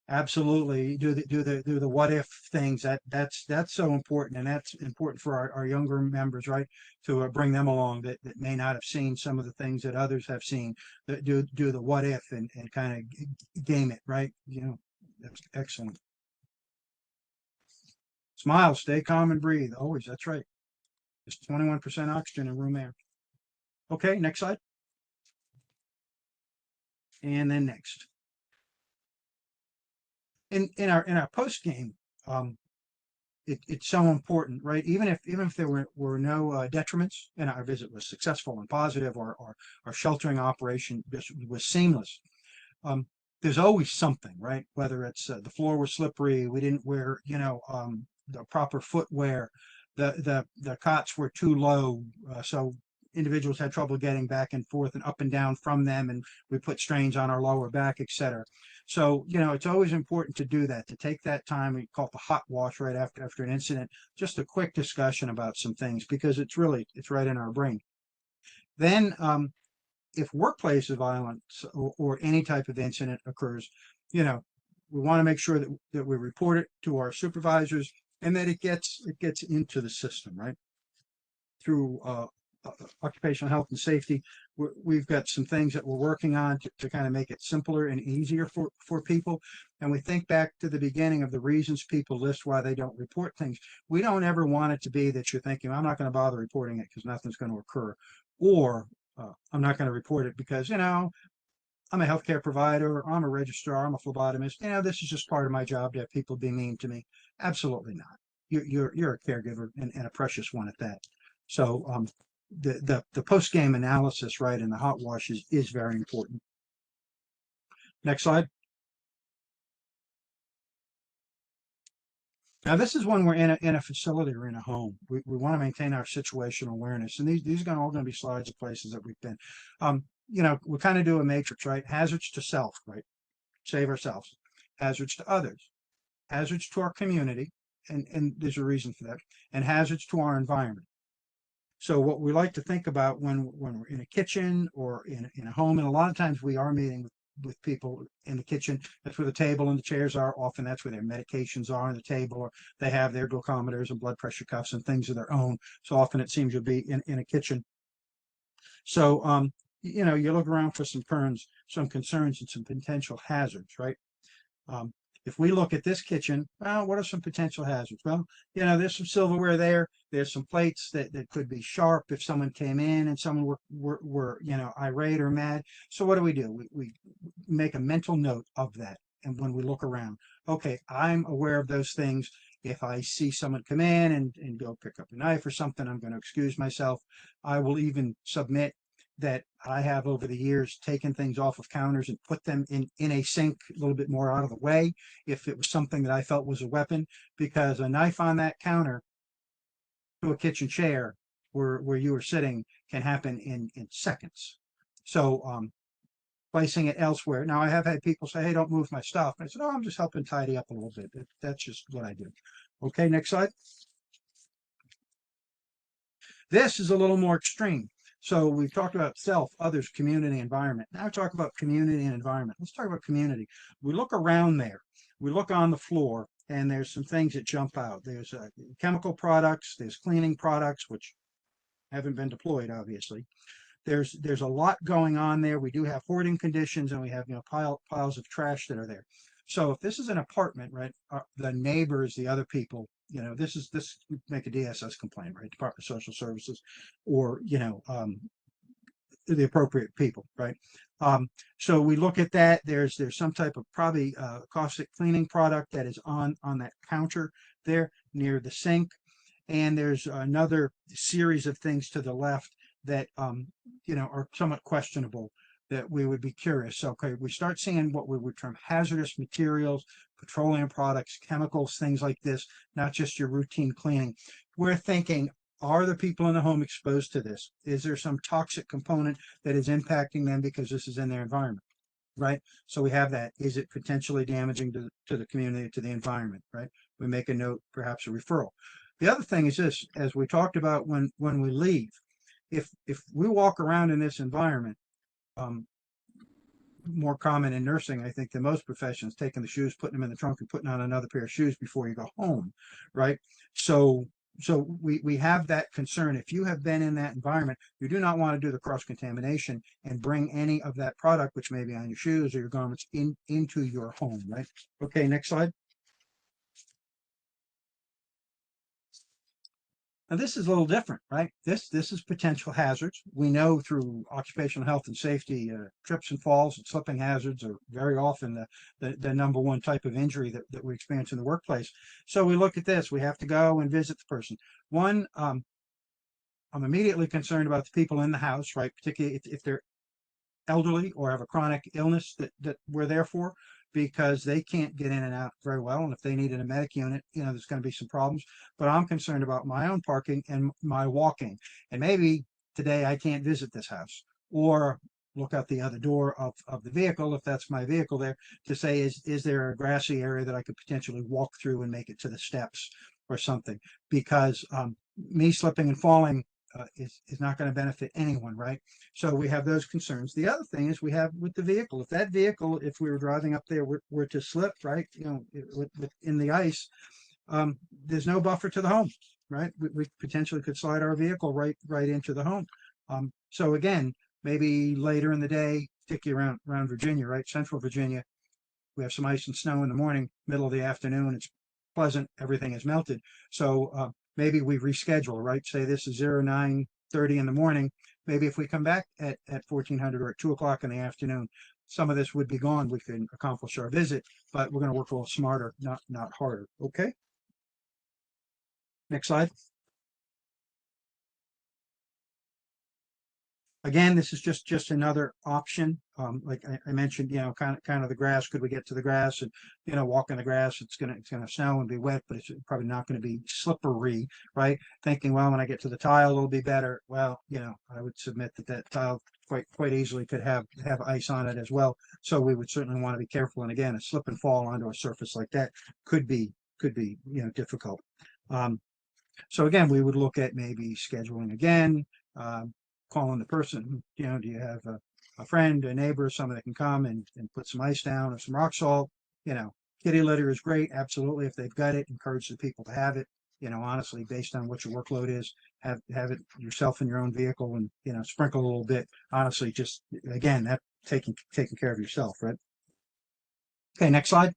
Absolutely. Do the what if things. That's so important, and that's important for our younger members, right? To bring them along that may not have seen some of the things that others have seen. That do the what if and kind of game it, right? That's excellent. Smile, stay calm, and breathe. Always. That's right. There's 21% oxygen in room air. Okay, next slide. And then next. In our post game, it's so important, right? Even if there were no detriments and our visit was successful and positive, or our sheltering operation was seamless, there's always something, right? Whether it's the floor was slippery, we didn't wear the proper footwear, the cots were too low, so individuals had trouble getting back and forth and up and down from them, and we put strains on our lower back, etc. So, it's always important to do that, to take that time. We call it the hot wash right after an incident, just a quick discussion about some things, because it's right in our brain. Then, if workplace violence or any type of incident occurs, we want to make sure that we report it to our supervisors and that it gets into the system, right? Through occupational health and safety, we've got some things that we're working on to kind of make it simpler and easier for people. And we think back to the beginning of the reasons people list why they don't report things. We don't ever want it to be that you're thinking, I'm not going to bother reporting it because nothing's going to occur, or I'm not going to report it because, I'm a healthcare provider, or I'm a registrar, I'm a phlebotomist. This is just part of my job to have people be mean to me. Absolutely not. You're a caregiver, and a precious one at that. So the post-game analysis, right, and the hot wash is very important. Next slide. Now, this is when we're in a facility or in a home. We want to maintain our situational awareness, and these are all going to be slides of places that we've been. We kind of do a matrix, right? Hazards to self, right? Save ourselves. Hazards to others. Hazards to our community, and there's a reason for that. And hazards to our environment. So what we like to think about when we're in a kitchen or in a home, and a lot of times we are meeting with people in the kitchen. That's where the table and the chairs are. Often that's where their medications are on the table, or they have their glucometers and blood pressure cuffs and things of their own. So often it seems you'll be in a kitchen. So, you look around for some concerns and some potential hazards, right? If we look at this kitchen, well, what are some potential hazards? Well, there's some silverware there. There's some plates that could be sharp if someone came in and someone were irate or mad. So what do? We make a mental note of that. And when we look around, okay, I'm aware of those things. If I see someone come in and go pick up a knife or something, I'm going to excuse myself. I will even submit that I have over the years taken things off of counters and put them in a sink a little bit more out of the way if it was something that I felt was a weapon, because a knife on that counter to a kitchen chair where you were sitting can happen in seconds. So placing it elsewhere. Now, I have had people say, hey, don't move my stuff. I said, oh, I'm just helping tidy up a little bit. That's just what I do. Okay, next slide. This is a little more extreme. So we've talked about self, others, community, environment. Now talk about community and environment. Let's talk about community. We look around there. We look on the floor, and there's some things that jump out. There's chemical products, there's cleaning products, which haven't been deployed, obviously. There's a lot going on there. We do have hoarding conditions, and we have piles of trash that are there. So if this is an apartment, right, the neighbors, the other people, this make a DSS complaint, right, Department of Social Services, or the appropriate people, right? So we look at that. There's some type of probably caustic cleaning product that is on that counter there near the sink, and there's another series of things to the left that are somewhat questionable, that we would be curious. So, okay, we start seeing what we would term hazardous materials, petroleum products, chemicals, things like this, not just your routine cleaning. We're thinking, are the people in the home exposed to this? Is there some toxic component that is impacting them because this is in their environment, right? So we have that. Is it potentially damaging to the community, to the environment, right? We make a note, perhaps a referral. The other thing is this, as we talked about when we leave, if we walk around in this environment, more common in nursing, I think, than most professions, taking the shoes, putting them in the trunk, and putting on another pair of shoes before you go home, right? So we have that concern. If you have been in that environment, you do not want to do the cross-contamination and bring any of that product, which may be on your shoes or your garments, into your home, right? Okay, next slide. Now this is a little different, right? This is potential hazards. We know through occupational health and safety, trips and falls and slipping hazards are very often the number one type of injury that we experience in the workplace. So we look at this. We have to go and visit the person. One, I'm immediately concerned about the people in the house, right? Particularly if they're elderly or have a chronic illness that we're there for, because they can't get in and out very well. And if they need an emetic unit, there's going to be some problems. But I'm concerned about my own parking and my walking. And maybe today I can't visit this house, or look out the other door of the vehicle, if that's my vehicle there, to say, is there a grassy area that I could potentially walk through and make it to the steps or something? Because me slipping and falling is not going to benefit anyone, right? So we have those concerns. The other thing is we have with the vehicle. If that vehicle, if we were driving up there, were to slip, right, in the ice, there's no buffer to the home, right? We potentially could slide our vehicle right into the home. So again, maybe later in the day, particularly around Virginia, right, Central Virginia, we have some ice and snow in the morning, middle of the afternoon, it's pleasant, everything is melted. So maybe we reschedule, right? Say this is 09:30 in the morning. Maybe if we come back at 1400 or at 2 o'clock in the afternoon, some of this would be gone. We can accomplish our visit, but we're going to work a little smarter, not harder. Okay. Next slide. Again, this is just another option. Like I mentioned, kind of the grass. Could we get to the grass and walk in the grass? It's gonna snow and be wet, but it's probably not going to be slippery, right? Thinking, well, when I get to the tile, it'll be better. Well, I would submit that tile quite easily could have ice on it as well. So we would certainly want to be careful. And again, a slip and fall onto a surface like that could be difficult. So again, we would look at maybe scheduling again. Calling the person, do you have a friend, a neighbor, someone that can come and put some ice down or some rock salt? Kitty litter is great, absolutely. If they've got it, encourage the people to have it. Honestly, based on what your workload is, have it yourself in your own vehicle and sprinkle a little bit. Honestly, just again, that taking care of yourself, right? Okay, next slide.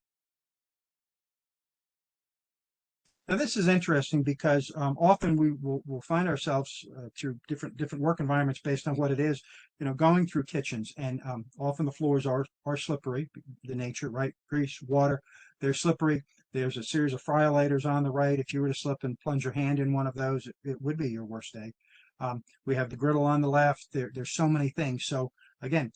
Now this is interesting because often we'll find ourselves through different work environments based on what it is, going through kitchens, and often the floors are slippery, the nature, right? Grease, water, they're slippery. There's a series of friolators on the right. If you were to slip and plunge your hand in one of those, it would be your worst day. We have the griddle on the left. There's so many things. So again,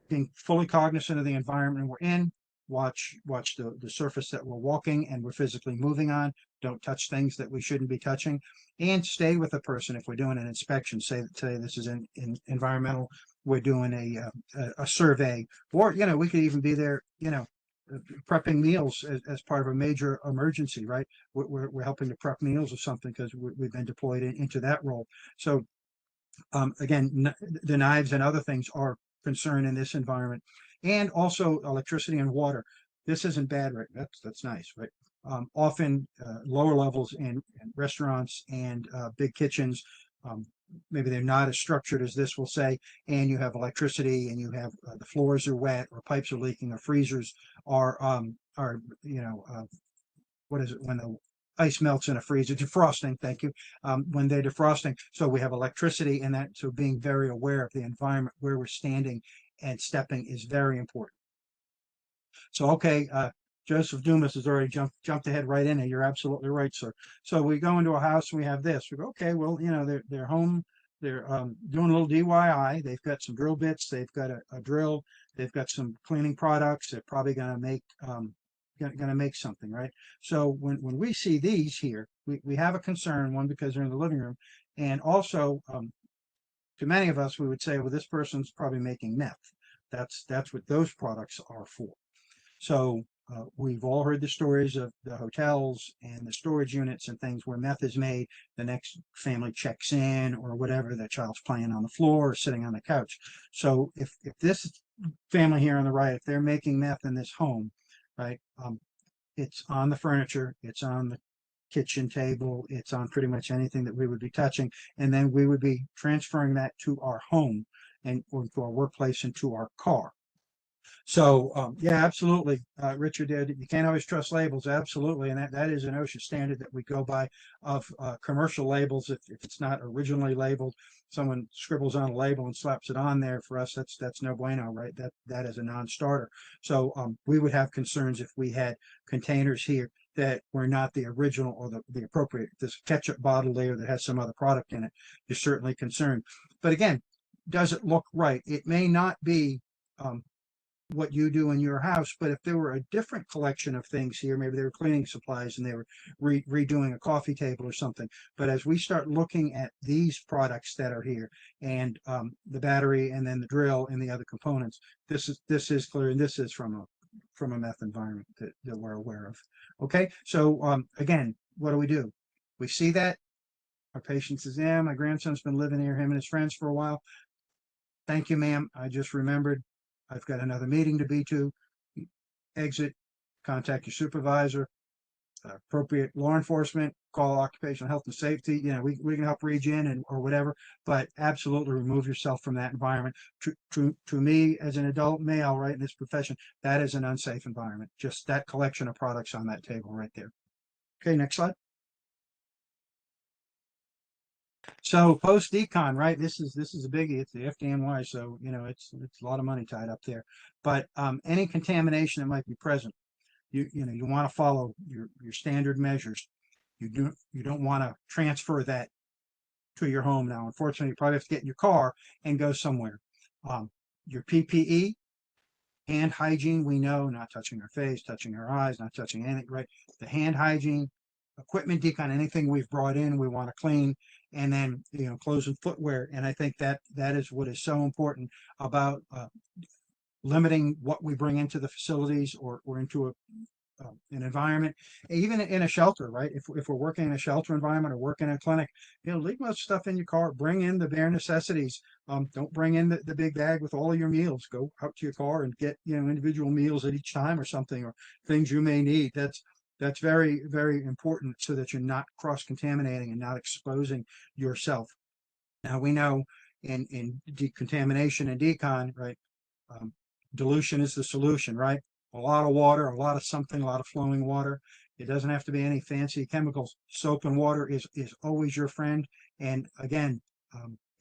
being fully cognizant of the environment we're in. Watch the surface that we're walking and we're physically moving on. Don't touch things that we shouldn't be touching, and stay with a person if we're doing an inspection. Say this is in environmental we're doing a survey, or, you know, we could even be there, you know, prepping meals as part of a major emergency, right? We're helping to prep meals or something because we've been deployed into that role. So again, the knives and other things are concerned in this environment, and also electricity and water. This isn't bad, right? That's nice, right? Often lower levels in restaurants and big kitchens, maybe they're not as structured as this will say, and you have electricity, and you have the floors are wet, or pipes are leaking, or freezers are you know, what is it when the ice melts in a freezer? Defrosting, thank you. When they're defrosting, so we have electricity, and that, so being very aware of the environment where we're standing and stepping is very important. So okay, Joseph Dumas has already jumped ahead right in it. You're absolutely right, sir. So we go into a house and we have this. We go, okay, well, you know, they're home. They're doing a little DIY. They've got some drill bits. They've got a drill. They've got some cleaning products. They're probably going to make something, right? So when we see these here, we have a concern, one, because they're in the living room, and also to many of us, we would say, well, this person's probably making meth. That's what those products are for. So we've all heard the stories of the hotels and the storage units and things where meth is made. The next family checks in or whatever, the child's playing on the floor or sitting on the couch. So if this family here on the right, if they're making meth in this home, right, it's on the furniture, it's on the kitchen table, it's on pretty much anything that we would be touching, and then we would be transferring that to our home and or to our workplace and to our car. So yeah, absolutely, Richard did. You can't always trust labels, absolutely, and that is an OSHA standard that we go by of commercial labels. If it's not originally labeled, someone scribbles on a label and slaps it on there. For us, that's no bueno, right? That is a non-starter. So we would have concerns if we had containers here that were not the original or the appropriate. This ketchup bottle there that has some other product in it is certainly concerned. But again, does it look right? It may not be what you do in your house, but if there were a different collection of things here, maybe they were cleaning supplies and they were redoing a coffee table or something. But as we start looking at these products that are here, and the battery and then the drill and the other components, this is clear, and this is from a meth environment that we're aware of. Okay, so again, what do? We see that our patient says, yeah, my grandson's been living here, him and his friends, for a while. Thank you, ma'am. I just remembered I've got another meeting to be to. Exit, contact your supervisor, appropriate law enforcement, call occupational health and safety. You know, we can help reach in and or whatever, but absolutely remove yourself from that environment. To me, as an adult male, right, in this profession, that is an unsafe environment. Just that collection of products on that table right there. Okay, next slide. So post decon, right? This is a biggie. It's the FDNY, so you know it's a lot of money tied up there. But any contamination that might be present, you know you want to follow your standard measures. You don't want to transfer that to your home now. Unfortunately, you probably have to get in your car and go somewhere. Your PPE, hand hygiene, we know, not touching our face, touching our eyes, not touching anything, right? The hand hygiene, equipment decon, anything we've brought in, we want to clean, and then, you know, clothes and footwear. And I think that is what is so important about limiting what we bring into the facilities or into an environment, even in a shelter, right? If we're working in a shelter environment or working in a clinic, you know, leave most stuff in your car, bring in the bare necessities. Don't bring in the big bag with all of your meals. Go out to your car and get, you know, individual meals at each time or something, or things you may need. That's very, very important so that you're not cross-contaminating and not exposing yourself. Now we know in decontamination and decon, right? Dilution is the solution, right? A lot of water, a lot of something, a lot of flowing water. It doesn't have to be any fancy chemicals. Soap and water is always your friend. And again,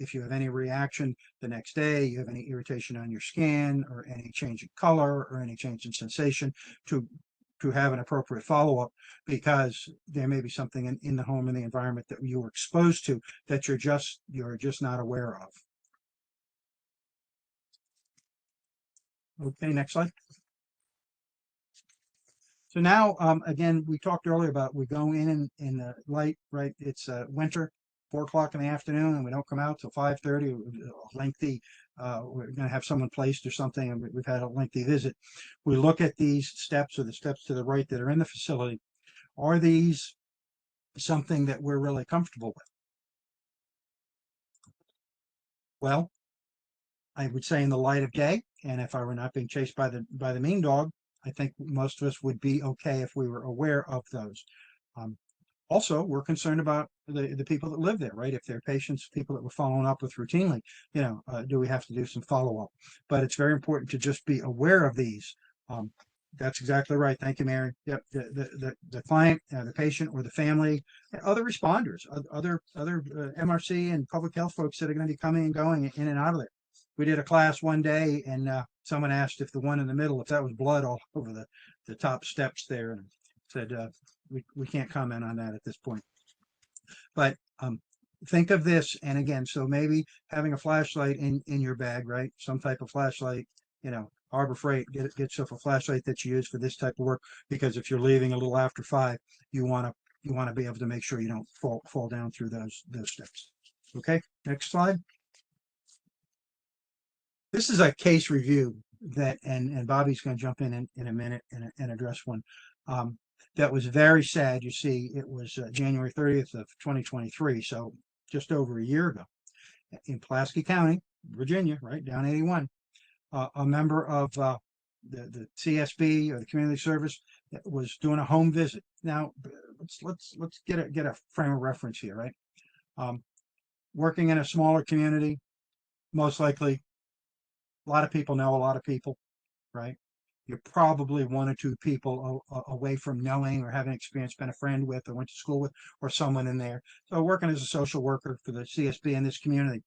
if you have any reaction the next day, you have any irritation on your skin or any change in color or any change in sensation, to have an appropriate follow-up, because there may be something in the home and the environment that you were exposed to that you're just not aware of. Okay, next slide. So now, again, we talked earlier about we go in the light, right? It's winter. 4 o'clock in the afternoon and we don't come out till 5:30, lengthy, we're going to have someone placed or something, and we've had a lengthy visit. We look at these steps or the steps to the right that are in the facility. Are these something that we're really comfortable with? Well, I would say in the light of day, and if I were not being chased by the mean dog, I think most of us would be okay if we were aware of those. Also, we're concerned about the people that live there, right? If they're patients, people that we're following up with routinely, do we have to do some follow-up? But it's very important to just be aware of these. That's exactly right. Thank you, Mary. Yep, the client, the patient, or the family, and other responders, other MRC and public health folks that are going to be coming and going in and out of there. We did a class one day, and someone asked if the one in the middle, if that was blood all over the top steps there, and said we can't comment on that at this point. But think of this, and again, so maybe having a flashlight in your bag, right? Some type of flashlight, Harbor Freight, get yourself a flashlight that you use for this type of work, because if you're leaving a little after 5, you want to be able to make sure you don't fall down through those steps. Okay, next slide. This is a case review that, and Bobby's going to jump in a minute and address one. That was very sad. You see, it was January 30th of 2023, so just over a year ago, in Pulaski County, Virginia, right down 81. A member of the CSB, or the community service, was doing a home visit. Now, let's get a frame of reference here, right? Working in a smaller community, most likely, a lot of people know a lot of people, right? You're probably 1 or 2 people away from knowing or having experience, been a friend with, or went to school with, or someone in there. So working as a social worker for the CSB in this community,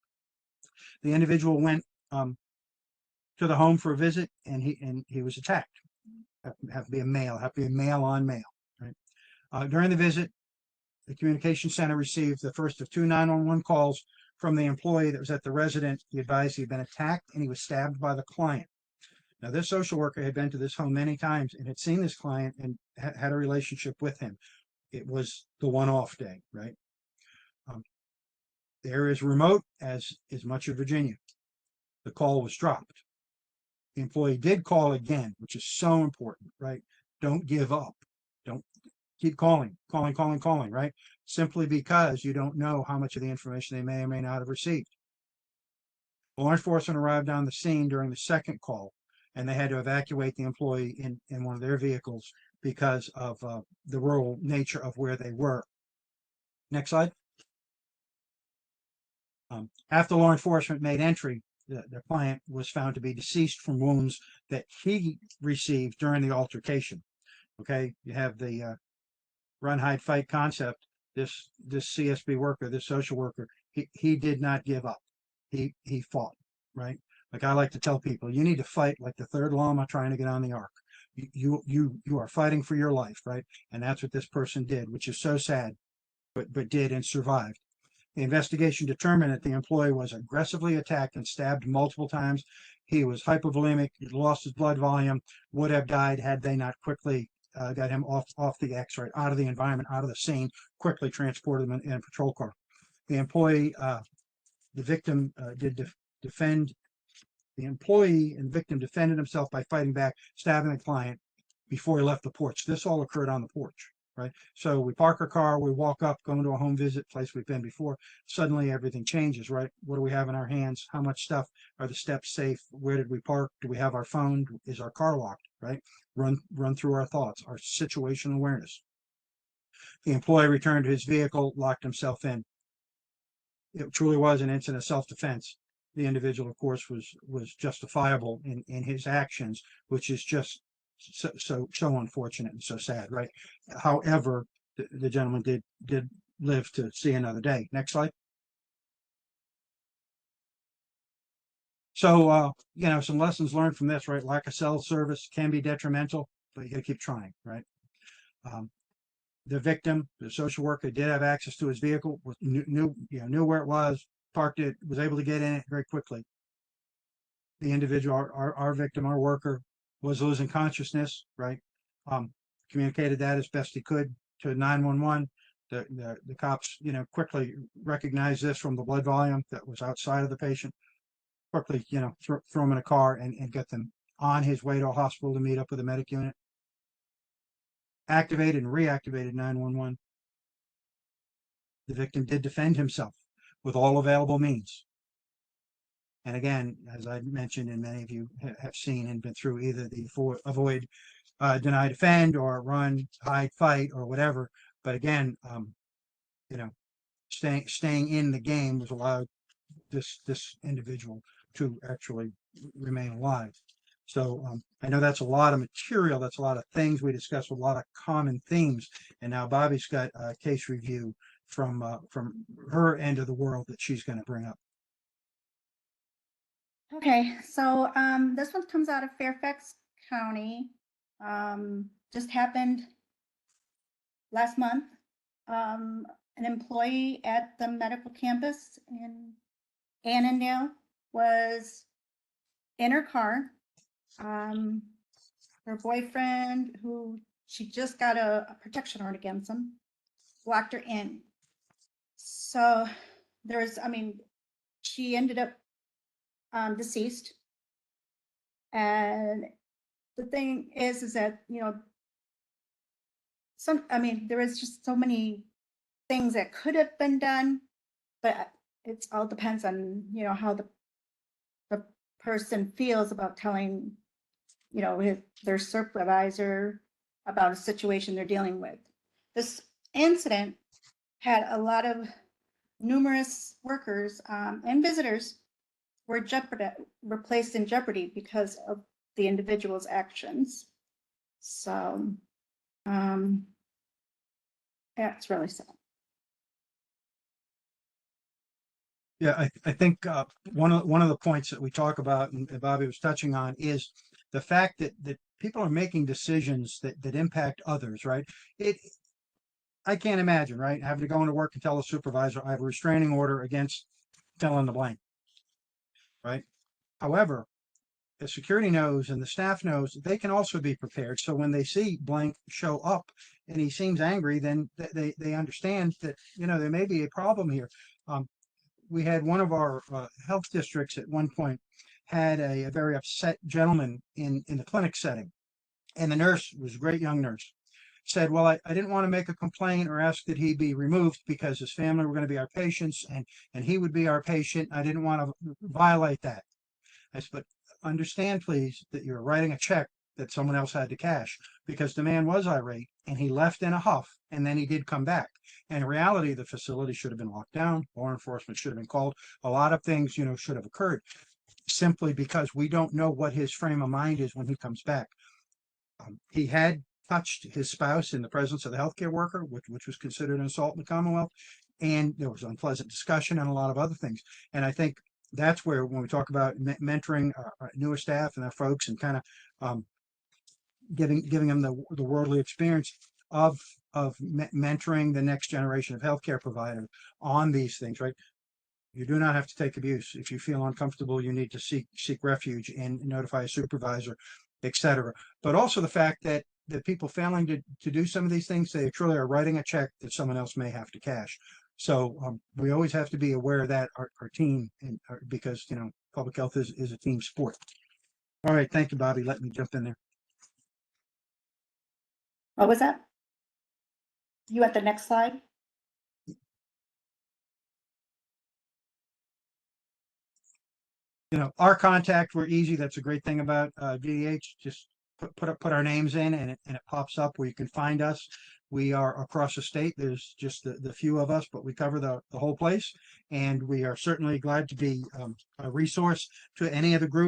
the individual went to the home for a visit, and he was attacked. Have to be a male on male, right? During the visit, the communication center received the first of 2 911 calls from the employee that was at the resident. He advised he had been attacked and he was stabbed by the client. Now, this social worker had been to this home many times and had seen this client and had a relationship with him. It was the one-off day, right? The area is remote, as is much of Virginia. The call was dropped. The employee did call again, which is so important, right? Don't give up. Don't keep calling, right? Simply because you don't know how much of the information they may or may not have received. Law enforcement arrived on the scene during the second call, and they had to evacuate the employee in one of their vehicles because of the rural nature of where they were. Next slide. After law enforcement made entry, the client was found to be deceased from wounds that he received during the altercation. Okay, you have the run, hide, fight concept. This CSB worker, this social worker, he did not give up. He fought, right? Like I like to tell people, you need to fight like the third llama trying to get on the ark. You are fighting for your life, right? And that's what this person did, which is so sad, but did and survived. The investigation determined that the employee was aggressively attacked and stabbed multiple times. He was hypovolemic, he lost his blood volume, would have died had they not quickly got him off the X, right, out of the environment, out of the scene, quickly transported him in a patrol car. The employee, the victim did defend. The employee and victim defended himself by fighting back, stabbing the client before he left the porch. This all occurred on the porch, right? So we park our car, we walk up, going to a home visit, place we've been before. Suddenly everything changes, right? What do we have in our hands? How much stuff? Are the steps safe? Where did we park? Do we have our phone? Is our car locked, right? Run through our thoughts, our situational awareness. The employee returned to his vehicle, locked himself in. It truly was an incident of self-defense. The individual, of course, was justifiable in his actions, which is just so unfortunate and so sad, right? However, the gentleman did live to see another day. Next slide. So some lessons learned from this, right? Lack of cell service can be detrimental, but you got to keep trying, right? The victim, the social worker, did have access to his vehicle, knew where it was, parked it, was able to get in it very quickly. The individual, our victim, our worker, was losing consciousness, right? Communicated that as best he could to 911. The cops, you know, quickly recognized this from the blood volume that was outside of the patient. Quickly, you know, throw him in a car and get them on his way to a hospital to meet up with a medic unit. Activated and reactivated 911. The victim did defend himself with all available means. And again, as I mentioned, and many of you have seen and been through, either the avoid, deny, defend, or run, hide, fight, or whatever. But again, you know, staying in the game was allowed this individual to actually remain alive. So I know that's a lot of material. That's a lot of things we discussed, a lot of common themes. And now Bobby's got a case review from her end of the world that she's going to bring up. Okay, so this one comes out of Fairfax County. Just happened last month. An employee at the medical campus in Annandale was in her car. Her boyfriend, who she just got a protection order against him, locked her in. So there was, I mean, she ended up deceased. And the thing is that, you know, there is just so many things that could have been done, but it all depends on, you know, how the person feels about telling, you know, their supervisor about a situation they're dealing with. This incident had a lot of numerous workers and visitors were placed in jeopardy because of the individual's actions. So, yeah, it's really sad. Yeah, I think one of the points that we talk about, and Bobby was touching on, is the fact that people are making decisions that impact others, right? I can't imagine, right, having to go into work and tell a supervisor I have a restraining order against fill in the blank, right? However, the security knows and the staff knows they can also be prepared. So when they see blank show up and he seems angry, then they understand that, you know, there may be a problem here. We had one of our health districts at one point had a very upset gentleman in the clinic setting. And the nurse was a great young nurse, said, well, I didn't want to make a complaint or ask that he be removed because his family were going to be our patients and he would be our patient. I didn't want to violate that. I said, but understand, please, that you're writing a check that someone else had to cash, because the man was irate and he left in a huff and then he did come back. And in reality, the facility should have been locked down. Law enforcement should have been called. A lot of things, you know, should have occurred, simply because we don't know what his frame of mind is when he comes back. He had touched his spouse in the presence of the healthcare worker, which was considered an assault in the Commonwealth. And there was unpleasant discussion and a lot of other things. And I think that's where, when we talk about mentoring our newer staff and our folks and kind of giving them the worldly experience of mentoring the next generation of healthcare providers on these things, right? You do not have to take abuse. If you feel uncomfortable, you need to seek refuge and notify a supervisor, etc. But also the fact that people failing to do some of these things, they truly are writing a check that someone else may have to cash. So we always have to be aware of that, our team, and because, you know, public health is a team sport. All right, thank you, Bobby. Let me jump in there. What was that? You at the next slide? You know, our contact, we're easy. That's a great thing about VDH. Just put our names in and it pops up where you can find us. We are across the state. There's just the few of us, but we cover the whole place. And we are certainly glad to be a resource to any of the groups.